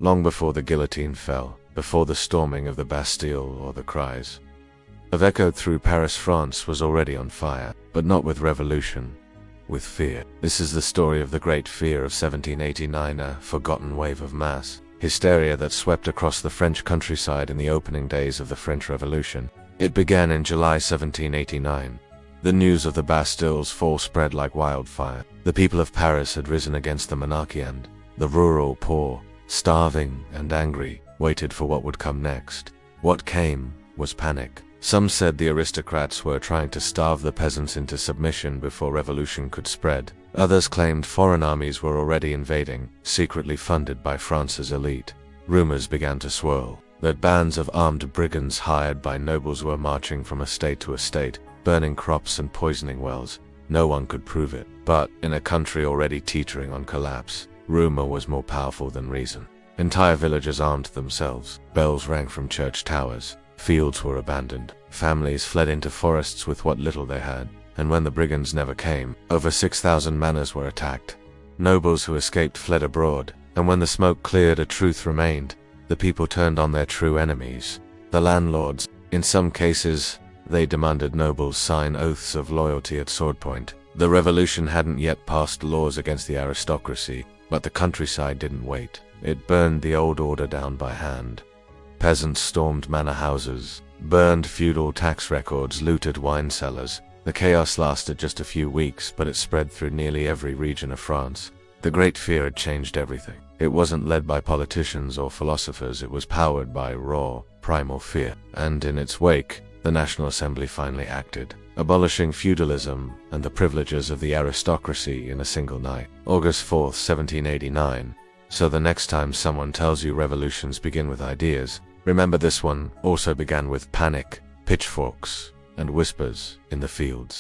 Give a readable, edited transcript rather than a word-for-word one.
long before the guillotine fell, before the storming of the Bastille or the cries of echoed through Paris. France was already on fire, but not with revolution, with fear. This is the story of the Great Fear of 1789, a forgotten wave of mass hysteria that swept across the French countryside in the opening days of the French Revolution. It began in July 1789. The news of the Bastille's fall spread like wildfire. The people of Paris had risen against the monarchy, and the rural poor, starving and angry, waited for what would come next. What came was panic. Some said the aristocrats were trying to starve the peasants into submission before revolution could spread. Others claimed foreign armies were already invading, secretly funded by France's elite. Rumors began to swirl that bands of armed brigands hired by nobles were marching from estate to estate, burning crops and poisoning wells. No one could prove it, but in a country already teetering on collapse, rumor was more powerful than reason. Entire villages armed themselves. Bells rang from church towers. Fields were abandoned. Families fled into forests with what little they had. And when the brigands never came, over 6,000 manors were attacked. Nobles who escaped fled abroad, and when the smoke cleared, a truth remained. The people turned on their true enemies, the landlords. In some cases, they demanded nobles sign oaths of loyalty at sword point. The revolution hadn't yet passed laws against the aristocracy, but the countryside didn't wait. It burned the old order down by hand. Peasants stormed manor houses, burned feudal tax records, looted wine cellars. The chaos lasted just a few weeks, but it spread through nearly every region of France. The Great Fear had changed everything. It wasn't led by politicians or philosophers, it was powered by raw, primal fear. And in its wake, the National Assembly finally acted, abolishing feudalism and the privileges of the aristocracy in a single night. August 4th, 1789. So the next time someone tells you revolutions begin with ideas, remember this one also began with panic, pitchforks, and whispers in the fields.